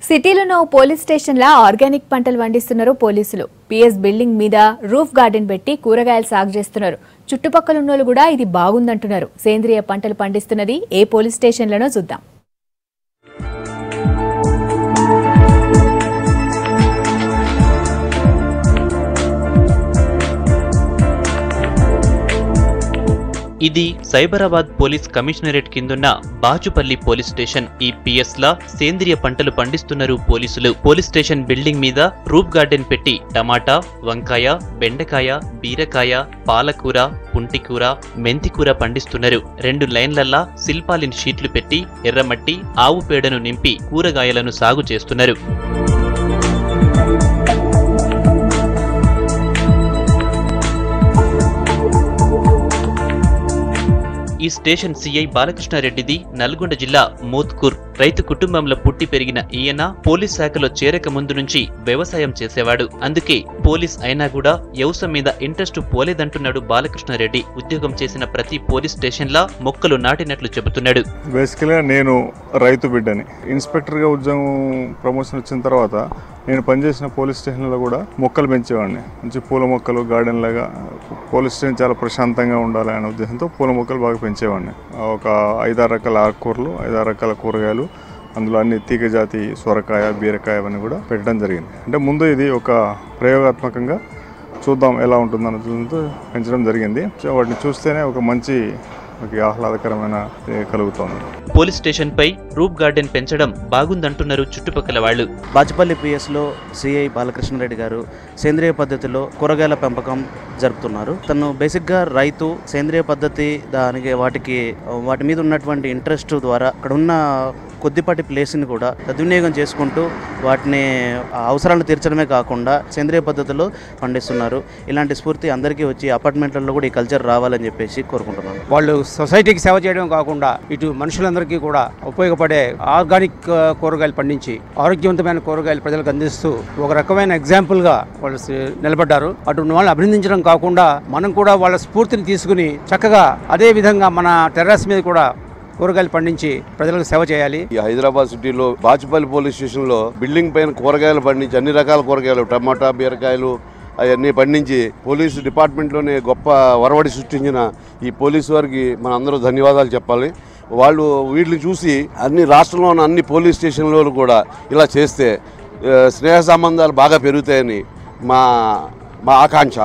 సిటీలోని పోలీస్ స్టేషన్ల ఆర్గానిక్ పంటలు పండిస్తున్నారు పోలీసులు. పిఎస్ బిల్డింగ్ మీద రూఫ్ గార్డెన్ పెట్టి కూరగాయలు సాగు చేస్తున్నారు. చుట్టుపక్కల ఉన్నోళ్ళు కూడా ఇది బాగుందంటున్నారు. సేంద్రియ పంటలు పండిస్తున్నది ఏ పోలీస్ స్టేషన్లనో చూద్దాం. ఇది సైబరాబాద్ పోలీస్ కమిషనరేట్ కిందున్న బాచుపల్లి పోలీస్ స్టేషన్. ఈ పిఎస్ లా సేంద్రియ పంటలు పండిస్తున్నారు పోలీసులు. పోలీస్ స్టేషన్ బిల్డింగ్ మీద రూఫ్ గార్డెన్ పెట్టి టమాటా, వంకాయ, బెండకాయ, బీరకాయ, పాలకూర, పుంటికూర, మెంతికూర పండిస్తున్నారు. 2 లైన్లల్లా సిల్పాలిన్ షీట్లు పెట్టి ఎర్రమట్టి, ఆవు పేడను నింపి కూరగాయలను సాగు చేస్తున్నారు. ఈ స్టేషన్ సిఐ బాలకృష్ణారెడ్డిది నల్గొండ జిల్లా మోత్కూర్. రైతు కుటుంబంలో పుట్టి పెరిగిన ఈయన పోలీస్ శాఖలో చేరక ముందు నుంచి వ్యవసాయం చేసేవాడు. అందుకే పోలీస్ అయినా కూడా వ్యవసాయం మీద ఇంట్రెస్ట్ పోలేదంటున్నాడు బాలకృష్ణారెడ్డి. ఉద్యోగం చేసిన ప్రతి పోలీస్ స్టేషన్ లా మొక్కలు నాటినట్లు చెబుతున్నాడు. బేసికల్గా నేను రైతు బిడ్డని. ఇన్స్పెక్టర్గా ఉద్యోగం ప్రమోషన్ వచ్చిన తర్వాత నేను పనిచేసిన పోలీస్ స్టేషన్లో కూడా మొక్కలు పెంచేవాడిని. మంచి పూల మొక్కలు, గార్డెన్ లాగా పోలీస్ స్టేషన్ చాలా ప్రశాంతంగా ఉండాలి అనే ఉద్దేశంతో పూల మొక్కలు బాగా పెంచేవాడిని. ఒక 5-6 రకాల ఆకుకూరలు, 5-6 రకాల కూరగాయలు, అందులో అన్ని తీగజాతి సొరకాయ, బీరకాయ అవన్నీ కూడా పెట్టడం జరిగింది. అంటే ముందు ఇది ఒక ప్రయోగాత్మకంగా చూద్దాం ఎలా ఉంటుందన్న ఉద్దేశంతో పెంచడం జరిగింది. వాటిని చూస్తేనే ఒక మంచి ఆహ్లాదకరమైన కలుగుతోంది. పోలీస్ స్టేషన్ పై రూఫ్ గార్డెన్ పెంచడం బాగుందంటున్నారు చుట్టుపక్కల వాళ్ళు. బాచుపల్లి పిఎస్లో సిఐ బాలకృష్ణారెడ్డి గారు సేంద్రియ పద్ధతిలో కూరగాయల పెంపకం జరుపుతున్నారు. తను బేసిక్గా రైతు. సేంద్రియ పద్ధతి వాటి మీద ఉన్నటువంటి ఇంట్రెస్ట్ ద్వారా అక్కడ ఉన్న కొద్దిపాటి ప్లేస్ని కూడా సద్వినియోగం చేసుకుంటూ వాటిని అవసరాలను తీర్చడమే కాకుండా సేంద్రియ పద్ధతిలో పండిస్తున్నారు. ఇలాంటి స్ఫూర్తి అందరికీ వచ్చి అపార్ట్మెంట్లలో కూడా ఈ కల్చర్ రావాలని చెప్పేసి కోరుకుంటున్నాను. వాళ్ళు సొసైటీకి సేవ చేయడం కాకుండా ఇటు మనుషులందరికీ కూడా ఉపయోగపడే ఆర్గానిక్ కూరగాయలు పండించి ఆరోగ్యవంతమైన కూరగాయలు ప్రజలకు అందిస్తూ ఒక రకమైన ఎగ్జాంపుల్గా వాళ్ళు నిలబడ్డారు. అటు వాళ్ళని అభినందించడం కాకుండా మనం కూడా వాళ్ళ స్ఫూర్తిని తీసుకుని చక్కగా అదే విధంగా మన టెర్రస్ మీద కూడా కూరగాయలు పండించి ప్రజలకు సేవ చేయాలి. ఈ హైదరాబాద్ సిటీలో బాచుపల్లి పోలీస్ స్టేషన్లో బిల్డింగ్ పైన కూరగాయలు పండించి అన్ని రకాల కూరగాయలు, టమాటా, బీరకాయలు అవన్నీ పండించి పోలీసు డిపార్ట్మెంట్లోనే గొప్ప ఒరవడి సృష్టించిన ఈ పోలీసు వారికి మన అందరూ ధన్యవాదాలు చెప్పాలి. వాళ్ళు వీటిని చూసి అన్ని రాష్ట్రంలో ఉన్న అన్ని పోలీస్ స్టేషన్లలో కూడా ఇలా చేస్తే స్నేహ సంబంధాలు బాగా పెరుగుతాయని మా ఆకాంక్ష.